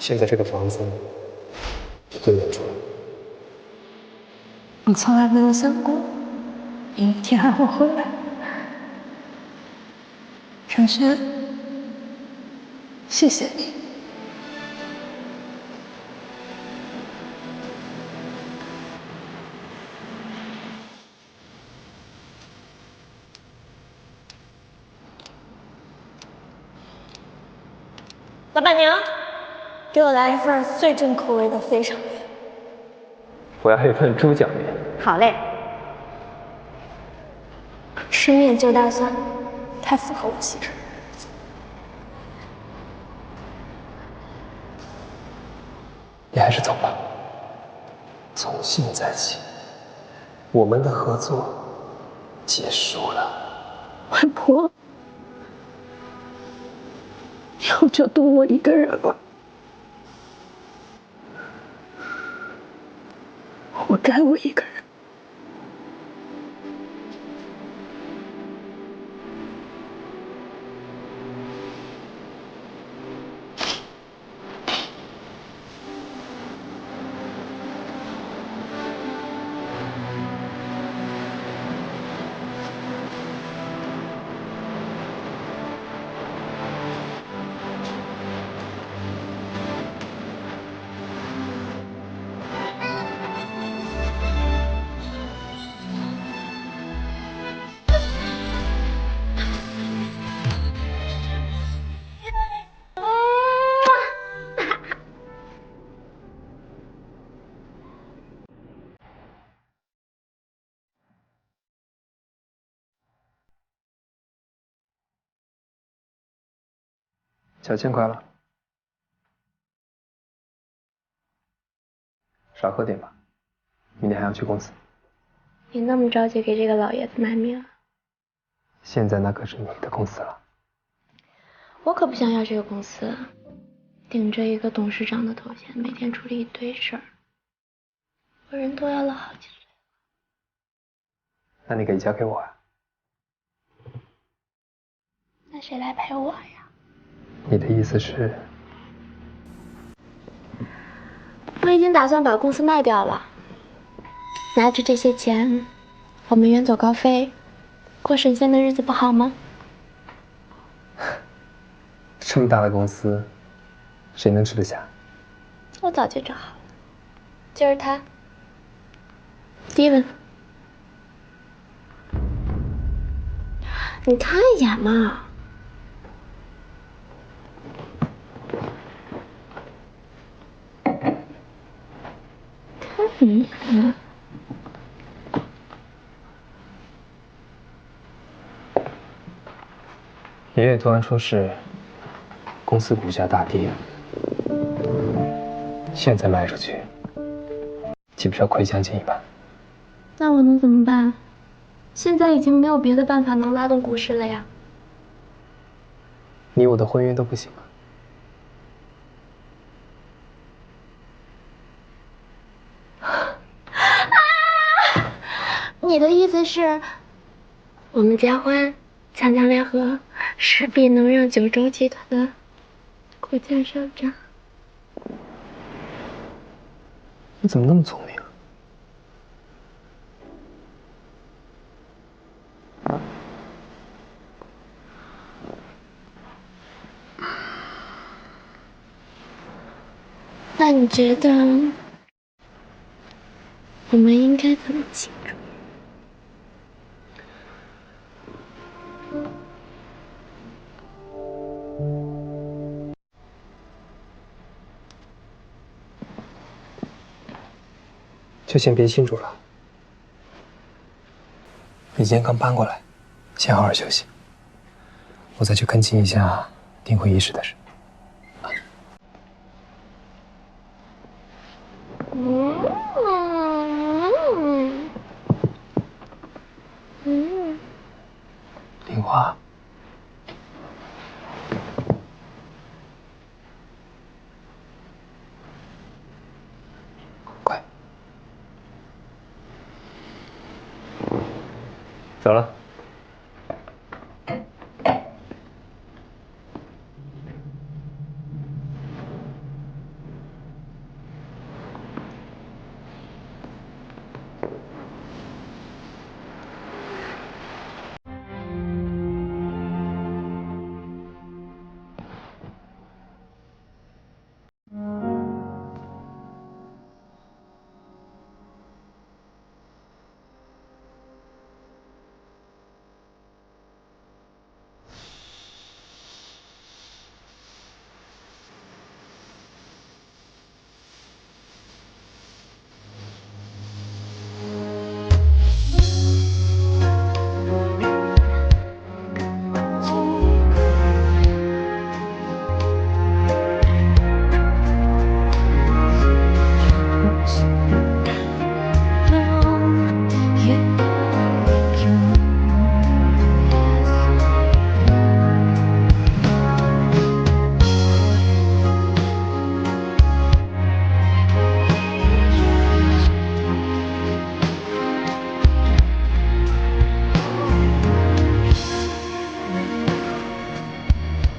现在这个房子就对面住了。你从来没有想过有一天还会回来？程轩，谢谢你。老板娘，给我来一份最正口味的非常面。我要一份猪脚面。好嘞。吃面就大蒜，太符合我气质。你还是走吧。从现在起，我们的合作结束了。外婆，以后就独我一个人了。活该我一个人。小千快了，少喝点吧，明天还要去公司。你那么着急给这个老爷子卖命？现在那可是你的公司了。我可不想要这个公司，顶着一个董事长的头衔，每天处理一堆事儿，我人都要老好几岁。那你可以交给我啊。那谁来陪我呀？你的意思是？我已经打算把公司卖掉了，拿着这些钱，我们远走高飞，过神仙的日子不好吗？这么大的公司，谁能吃得下？我早就找好了，就是他，Steven。你看一眼嘛。爷爷突然说是公司股价大跌，现在卖出去，岂不是要亏将近一半？那我能怎么办？现在已经没有别的办法能拉动股市了呀。你我的婚约都不行吗？你的意思是，我们结婚，强强联合，势必能让九州集团的股价上涨？你怎么那么聪明啊？那你觉得我们应该怎么庆祝？就先别庆祝了。你今天刚搬过来，先好好休息。我再去跟进一下订婚仪式的事。玲花，乖，走了。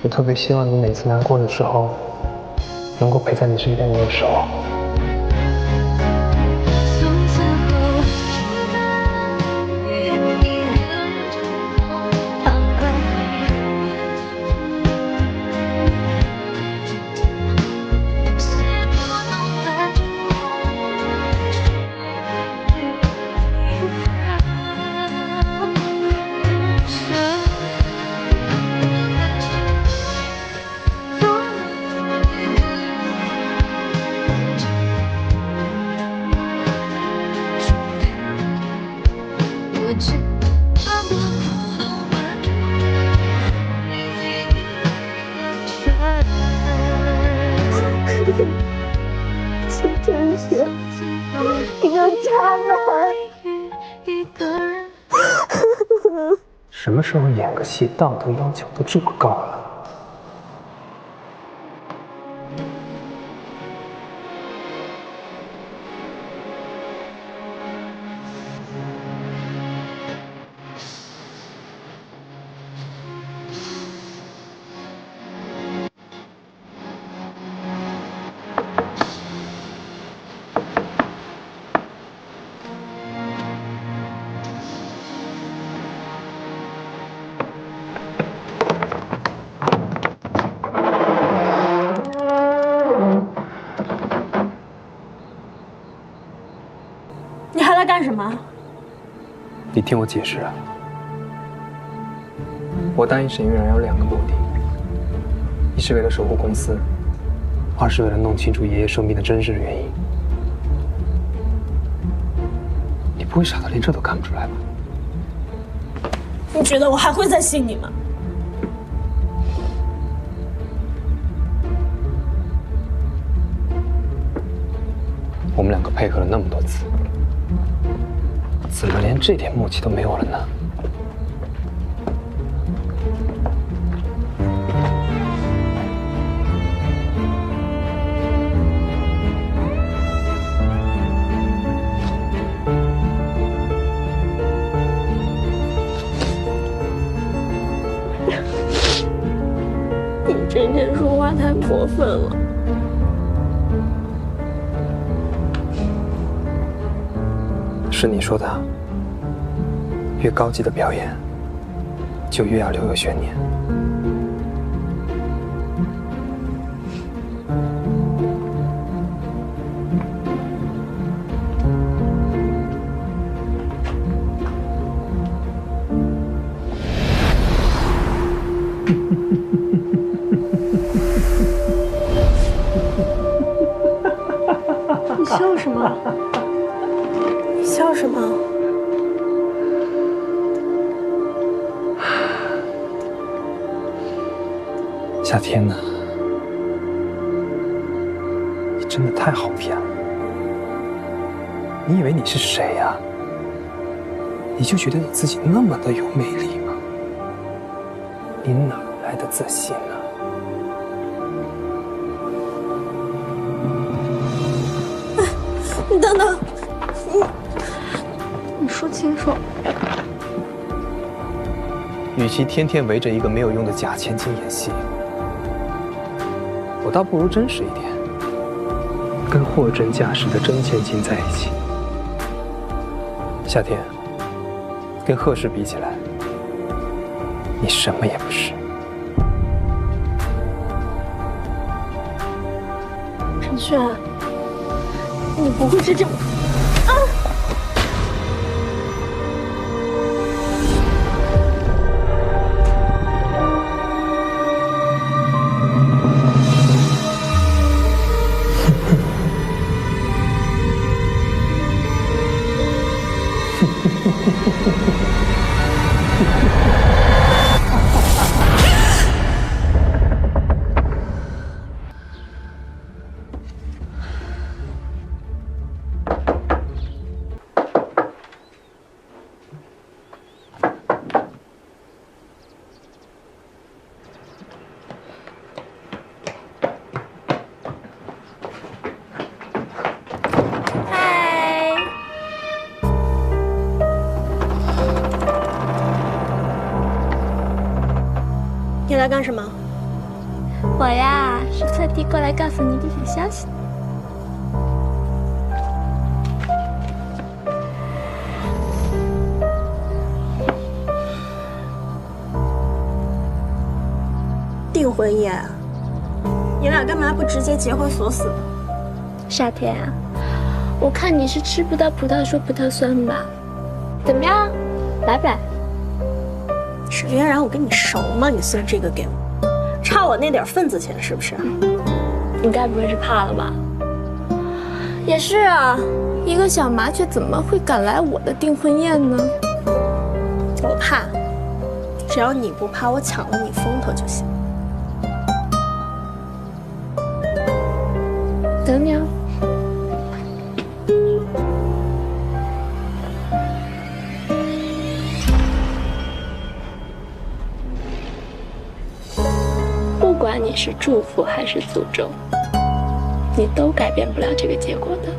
我特别希望你每次难过的时候，能够陪在你身边的时候。真是一个渣男。什么时候演个戏，道德要求都这么高了？你还来干什么？你听我解释啊！我答应沈玉然有2个目的：一是为了守护公司，2是为了弄清楚爷爷生病的真实原因。你不会傻到连这都看不出来吧？你觉得我还会再信你吗？我们2个配合了那么多次，怎么连这点默契都没有了呢？你之前说话太过分了。是你说的，越高级的表演，就越要留有悬念。你笑什么？你笑什么？夏天呢？你真的太好骗了。你以为你是谁呀？你就觉得你自己那么的有魅力吗？你哪来的自信啊？你等等，你说清楚。与其天天围着一个没有用的假千金演戏，我倒不如真实一点，跟货真价实的真千金在一起。夏天，跟贺氏比起来，你什么也不是。陈轩，你不会是这么……啊！你来干什么？我呀是特地过来告诉你一个好消息。订婚宴，你俩干嘛不直接结婚锁死呢？夏天啊，我看你是吃不到葡萄说葡萄酸吧？怎么样，来不来？沈嫣然，我跟你熟吗？你送这个给我，差我那点份子钱是不是？你该不会是怕了吧？也是啊，一个小麻雀怎么会赶来我的订婚宴呢？我怕，只要你不怕我抢了你风头就行。等你啊。不管你是祝福还是诅咒，你都改变不了这个结果的。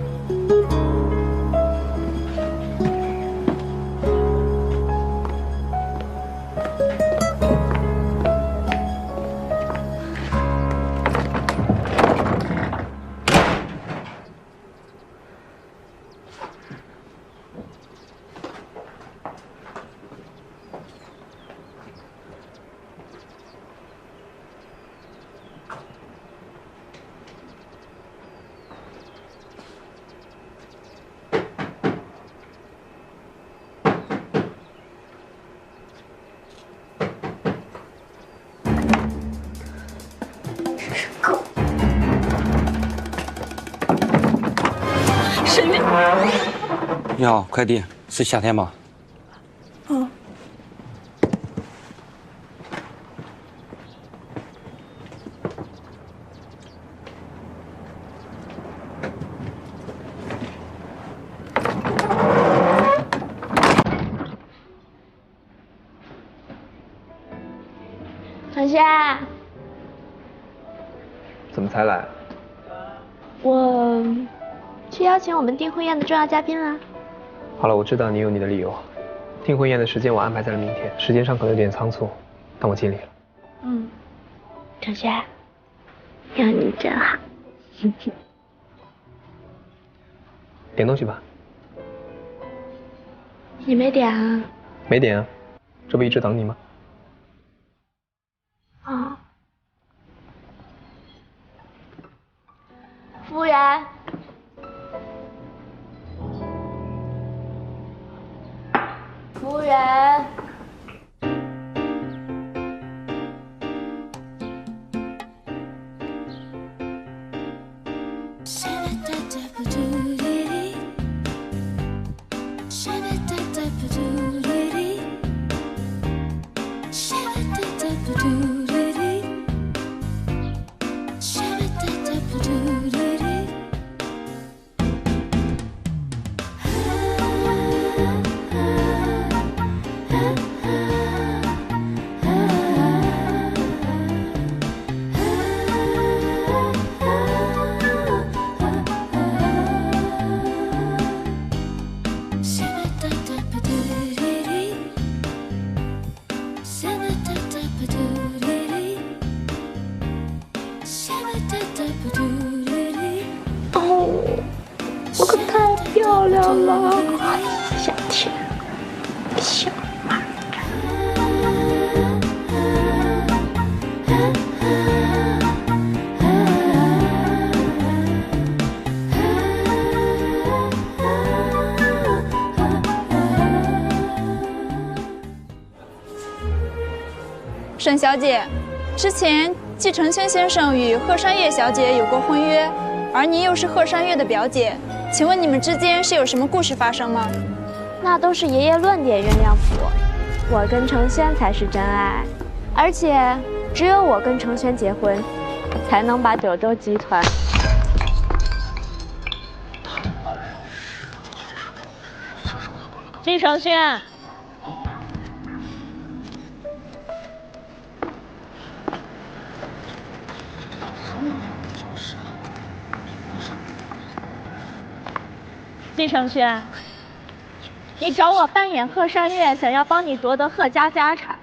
沈月，你好，快递是夏天吗？哦，程轩，怎么才来？我去邀请我们订婚宴的重要嘉宾啦。好了，我知道你有你的理由。订婚宴的时间我安排在了明天，时间上可能有点仓促，但我尽力了。程轩，有你真好。点东西吧。你没点啊？没点啊，这不一直等你吗？啊。服务员。服务员。我可太漂亮了，夏天，小马。沈小姐，之前季承轩先生与贺山月小姐有过婚约，而您又是贺山月的表姐，请问你们之间是有什么故事发生吗？那都是爷爷论点鸳鸯谱，我跟程轩才是真爱，而且只有我跟程轩结婚，才能把九州集团。季承轩，季承轩，你找我扮演贺山月，想要帮你夺得贺家家产，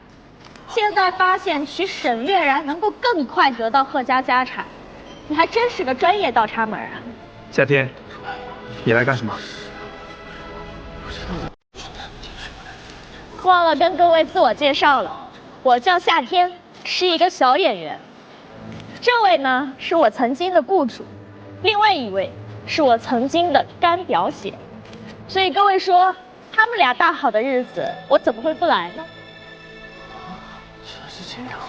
现在发现娶沈月然能够更快得到贺家家产，你还真是个专业倒插门啊！夏天，你来干什么？忘了跟各位自我介绍了，我叫夏天，是一个小演员。这位呢是我曾经的雇主，另外一位是我曾经的干表姐。所以各位说，他们俩大好的日子，我怎么会不来呢？是这样。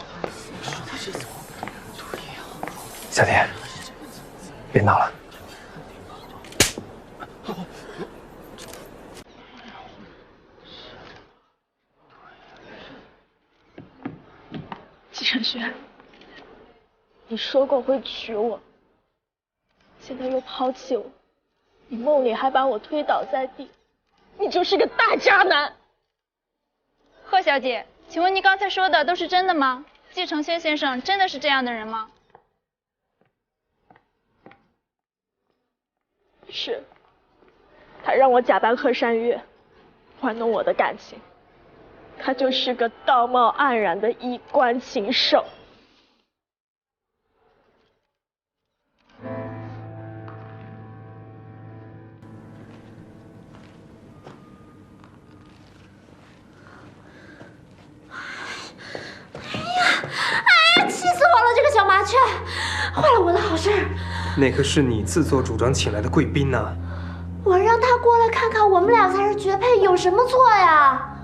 夏天，别闹了。季承轩，你说过会娶我，现在又抛弃我，你梦里还把我推倒在地，你就是个大渣男。贺小姐，请问你刚才说的都是真的吗？季承轩先生真的是这样的人吗？是，他让我假扮贺山月，玩弄我的感情。他就是个道貌岸然的衣冠禽兽。气死我了！这个小麻雀，坏了我的好事。那可是你自作主张请来的贵宾呢。我让他过来看看，我们俩才是绝配，有什么错呀？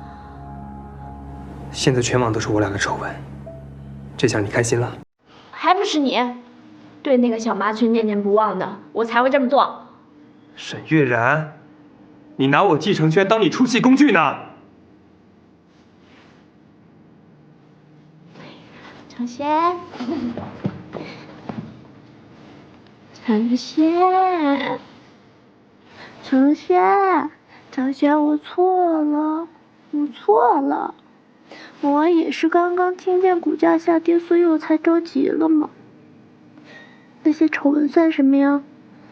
现在全网都是我俩的丑闻，这下你开心了？还不是你对那个小麻雀念念不忘的，我才会这么做。沈月然，你拿我季承轩当你出气工具呢？承轩，承轩，承轩，承轩，我错了，我错了。我也是刚刚听见股价下跌，所以我才着急了嘛。那些丑闻算什么呀？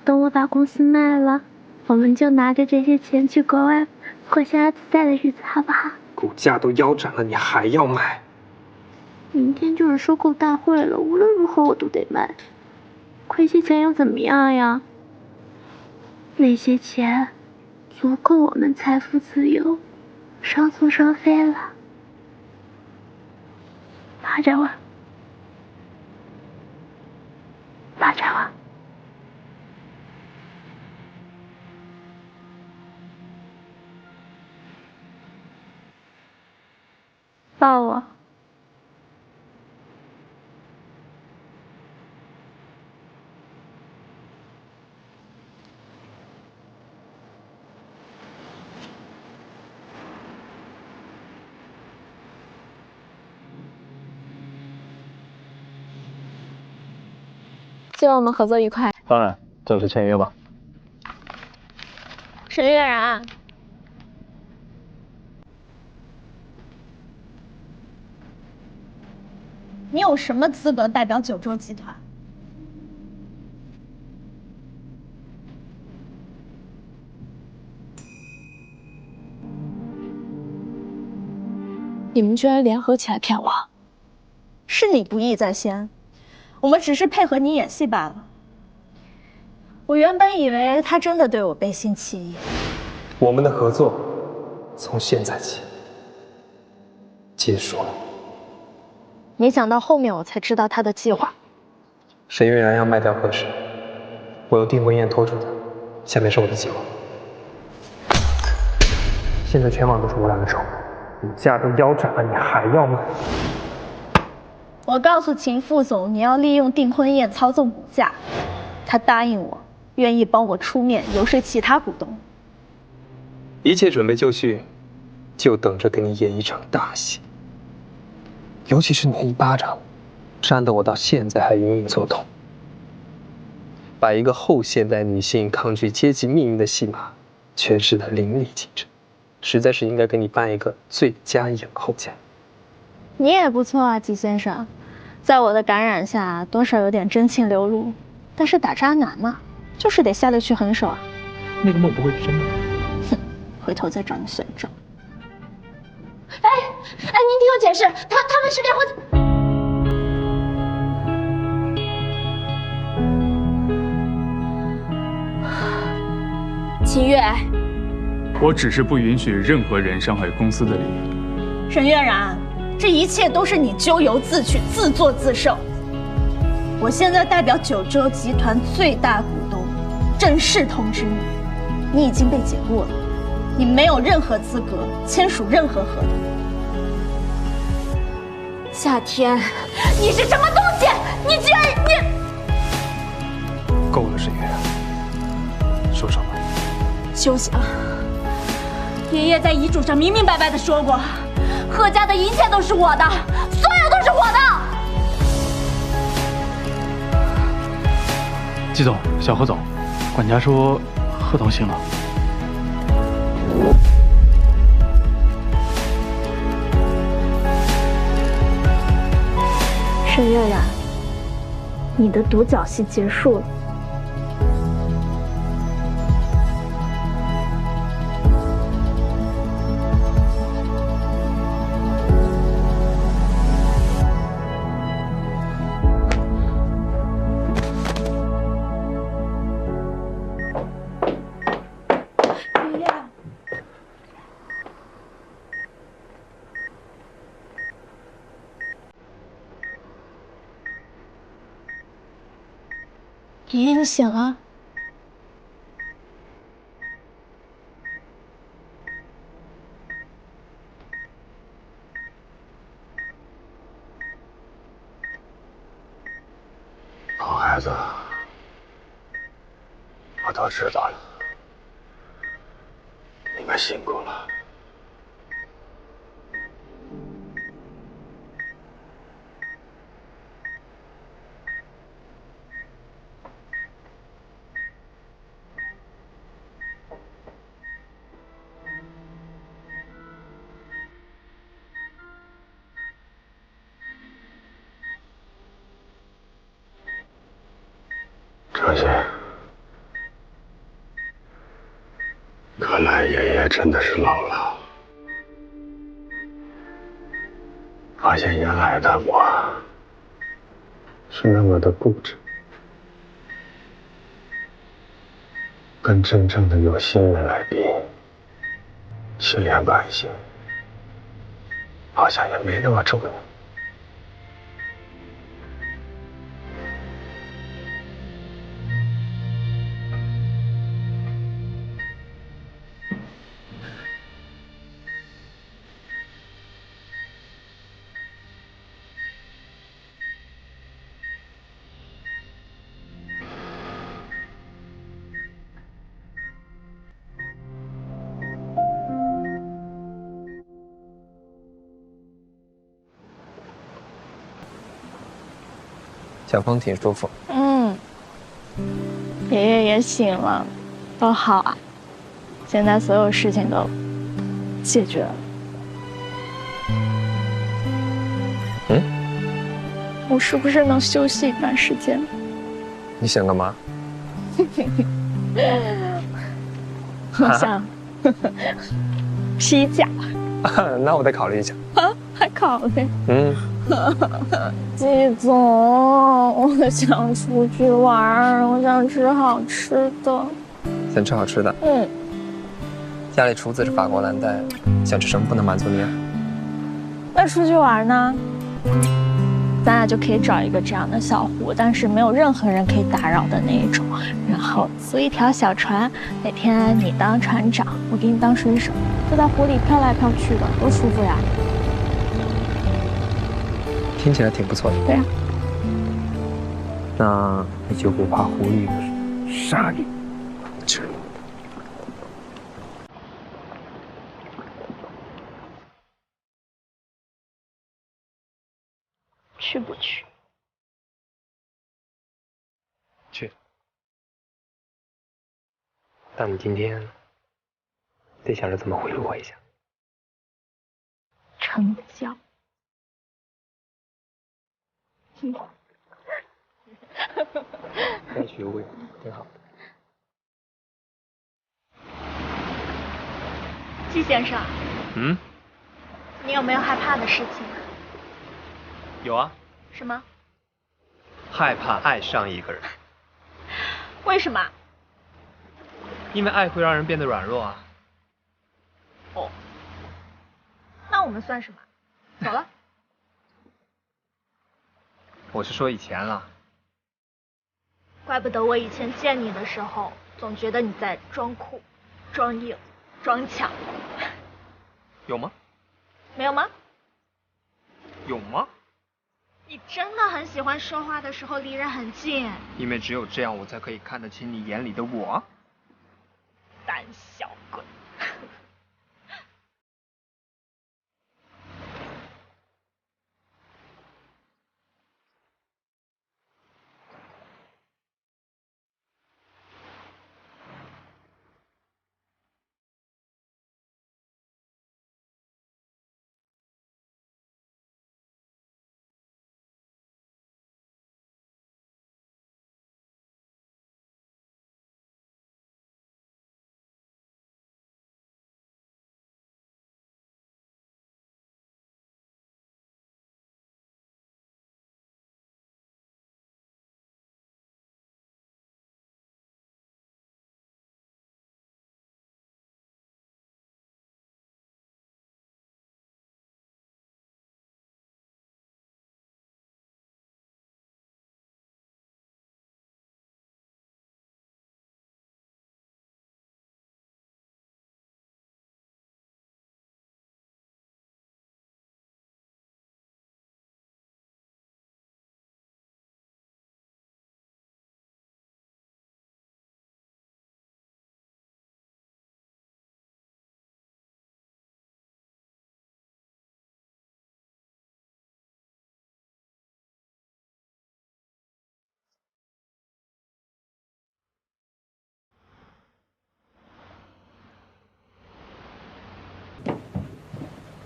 等我把公司卖了，我们就拿着这些钱去国外过逍遥自在的日子，好不好？股价都腰斩了，你还要卖？明天就是收购大会了，无论如何我都得卖。亏些钱又怎么样呀？那些钱足够我们财富自由，双宿双飞了。抱着我，抱着我。抱我。希望我们合作愉快。当然，正式签约吧。沈月然，你有什么资格代表九州集团？你们居然联合起来骗我！是你不义在先，我们只是配合你演戏罢了。我原本以为他真的对我背信弃义。我们的合作从现在起结束了。没想到后面我才知道他的计划。沈月然要卖掉贺氏，我用订婚宴拖住他，下面是我的计划。现在全网都是我俩的丑闻，股价都腰斩了，你还要卖？我告诉秦副总，你要利用订婚宴操纵股价，他答应我，愿意帮我出面游说其他股东。一切准备就绪，就等着给你演一场大戏。尤其是你的一巴掌，扇得我到现在还隐隐作痛。把一个后现代女性抗拒阶级命运的戏码诠释得淋漓尽致，实在是应该给你颁一个最佳影后奖。你也不错啊，季先生，在我的感染下，多少有点真情流露。但是打渣男嘛，就是得下得去狠手啊。那个梦不会是真的？哼，回头再找你算账。哎，您听我解释，他们是联合。秦月，我只是不允许任何人伤害公司的利益。沈月然，这一切都是你咎由自取、自作自受。我现在代表九州集团最大股东，正式通知你，你已经被解雇了，你没有任何资格签署任何合同。夏天，你是什么东西？你居然够了，沈月然，收手吧。休想！爷爷在遗嘱上明明白白的说过，贺家的一切都是我的，所有都是我的。季总，小贺总，管家说贺总醒了。沈月然，你的独角戏结束了。爷爷，你醒了。好孩子，我都知道了，你们辛苦了。程心，看来爷爷真的是老了，发现原来的我是那么的固执，跟真正的有心人来比，心连百姓好像也没那么重要。小风挺舒服。爷爷也醒了，多好啊！现在所有事情都解决了。我是不是能休息一段时间？你想干嘛？我想批假。那我得考虑一下。还考虑？季总，我想出去玩，我想吃好吃的。想吃好吃的？家里厨子是法国蓝带，想吃什么不能满足你啊？那出去玩呢？咱俩就可以找一个这样的小湖，但是没有任何人可以打扰的那一种，然后租一条小船，每天你当船长，我给你当水手，就在湖里飘来飘去的，多舒服呀！听起来挺不错的。对呀。那你就不怕湖里的鲨鱼吃了？去不去？去。但你今天得想着怎么贿赂我一下。成交。该学会，挺好的。季先生。你有没有害怕的事情啊？有啊。什么？害怕爱上一个人。为什么？因为爱会让人变得软弱啊。哦。那我们算什么？走了。我是说以前了。怪不得我以前见你的时候，总觉得你在装酷、装硬、装强。有吗？没有吗？有吗？你真的很喜欢说话的时候离人很近。因为只有这样，我才可以看得清你眼里的我。胆小鬼。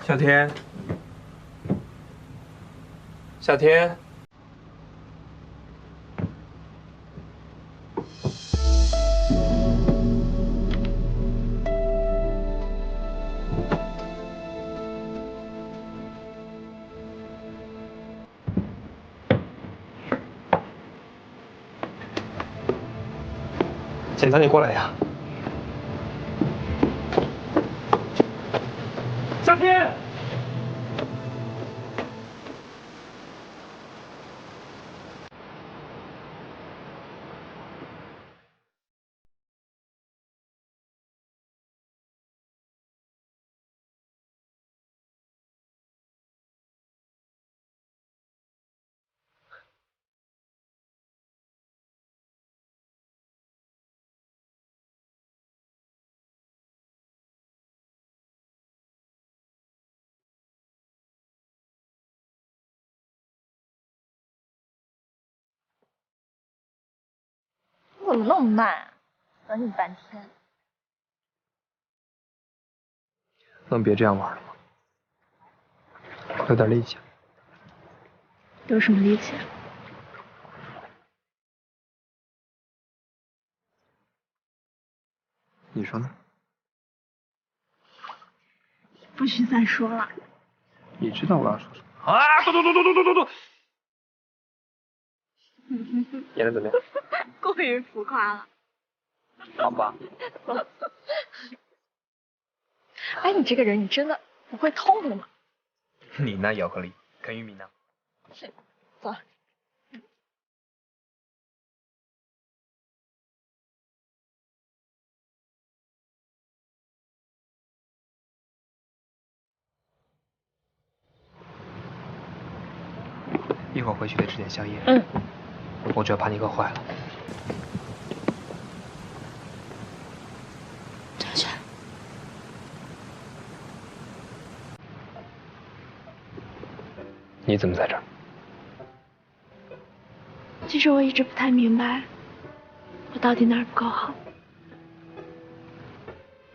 夏天，夏天，简单，你过来呀。夏天。怎么那么慢啊？等你半天。能别这样玩了吗？有点力气。有什么力气？你说呢？不许再说了。你知道我要说什么？啊！走！演的怎么样？过于浮夸了。好吧。哎，你这个人，你真的不会痛的吗？你呢，姚克力？肯玉米呢？是，走。一会儿回去得吃点宵夜。我主要怕你饿坏了。晨晨，你怎么在这儿？其实我一直不太明白，我到底哪儿不够好？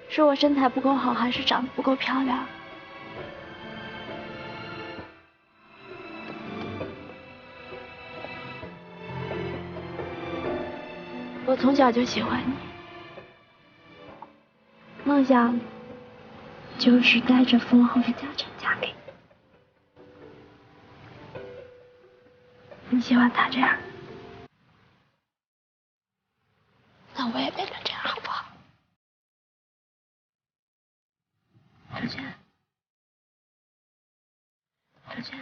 是我身材不够好，还是长得不够漂亮？我从小就喜欢你，梦想就是带着丰厚的家产嫁给你。你喜欢他这样，那我也变成这样好不好？芷芊，芷芊。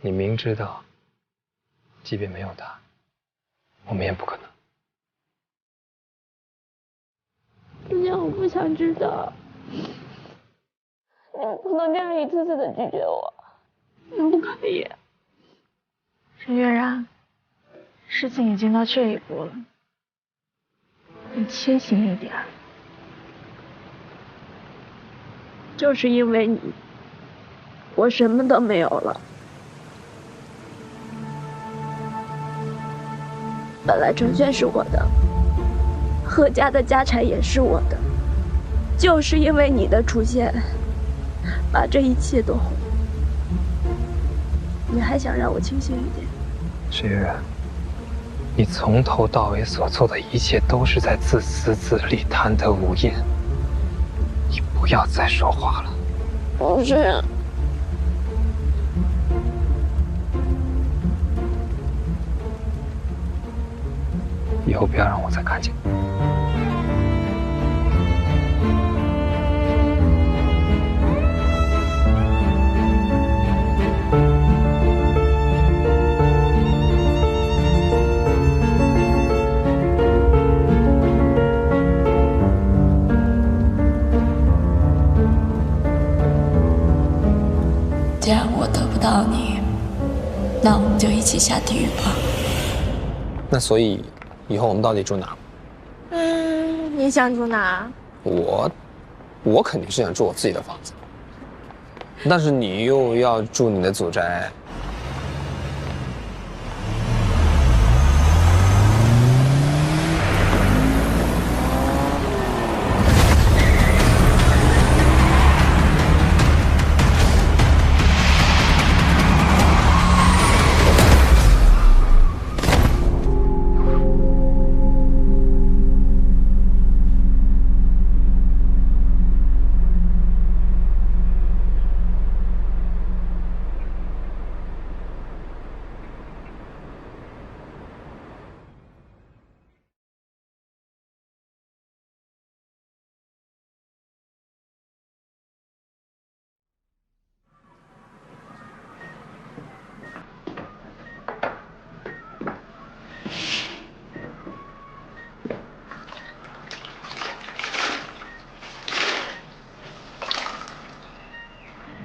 你明知道，即便没有他，我们也不可能。芷芊，我不想知道，你不能这样一次次的拒绝我，你不可以。沈月然，事情已经到这一步了，你清醒一点。就是因为你，我什么都没有了。本来程轩是我的，贺家的家产也是我的，就是因为你的出现，把这一切都毁。你还想让我清醒一点？沈月然，你从头到尾所做的一切都是在自私自利、贪得无厌。你不要再说话了。不是。以后不要让我再看见你。既然我得不到你，那我们就一起下地狱吧。那所以，以后我们到底住哪？你想住哪？我肯定是想住我自己的房子，但是你又要住你的祖宅。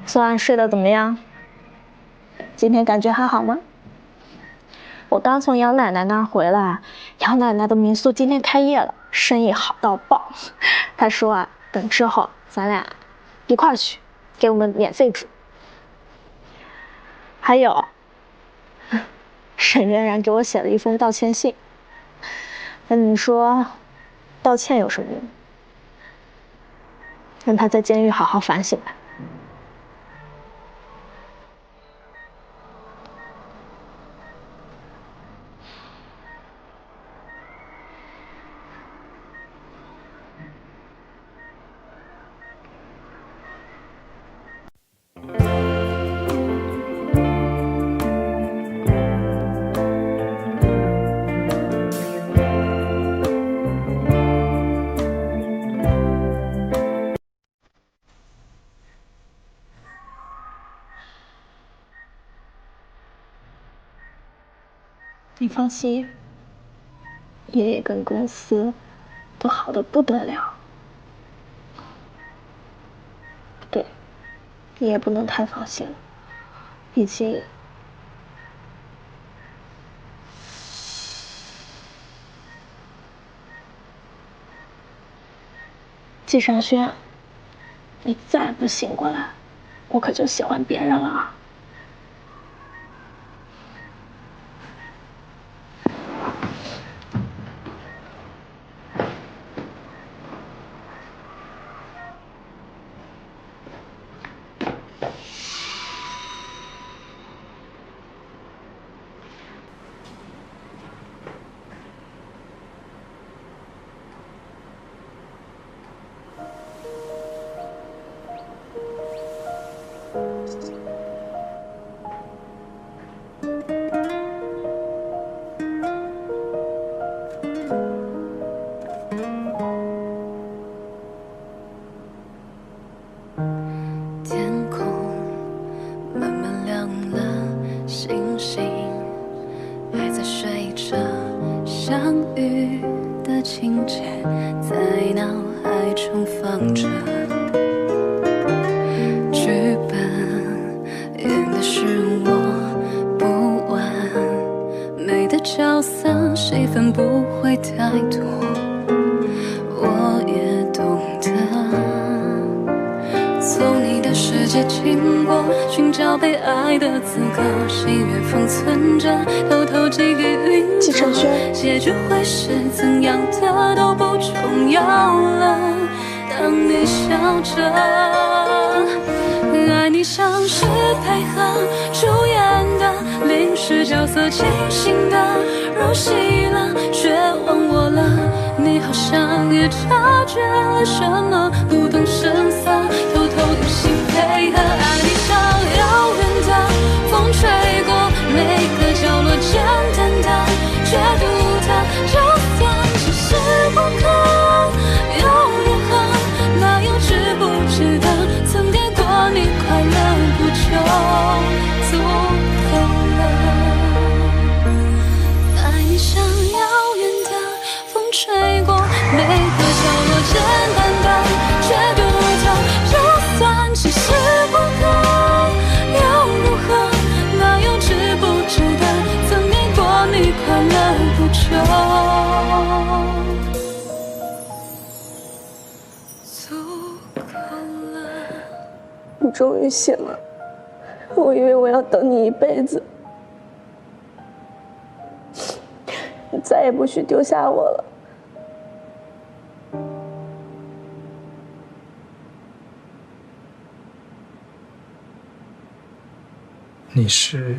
昨晚睡得怎么样？今天感觉还好吗？我刚从杨奶奶那儿回来，杨奶奶的民宿今天开业了，生意好到爆。她说啊，等之后咱俩一块儿去，给我们免费住。还有，沈嫣然给我写了一封道歉信，跟你说，道歉有什么用？让她在监狱好好反省吧。你放心，爷爷跟公司都好得不得了。对，你也不能太放心了，毕竟季尚轩，你再不醒过来，我可就喜欢别人了啊！雨的情节在脑海中放着，剧本演的是我不完美的角色，戏份不会太多，我也懂得。从你的世界经过，寻找被爱的资格，喜悦封存着，偷偷寄给云朵。季承轩，结局会是怎样的都不重要了。当你笑着，爱你像是配合主演的，临时角色清醒的，入戏了却忘我了。你好像也察觉了什么，不动声色，偷偷的心配合。爱你像遥远的风吹过每个角落，简单的却独特，就算只是过客，又如何？那又值不值得？曾给过你快乐，不就足够了？爱你像遥远的风吹过每个角落，简单的却独特，就算只是过客，又如何？那又值不值得？曾给过你快乐，不就足够了？你终于醒了，我以为我要等你一辈子，你再也不许丢下我了。你是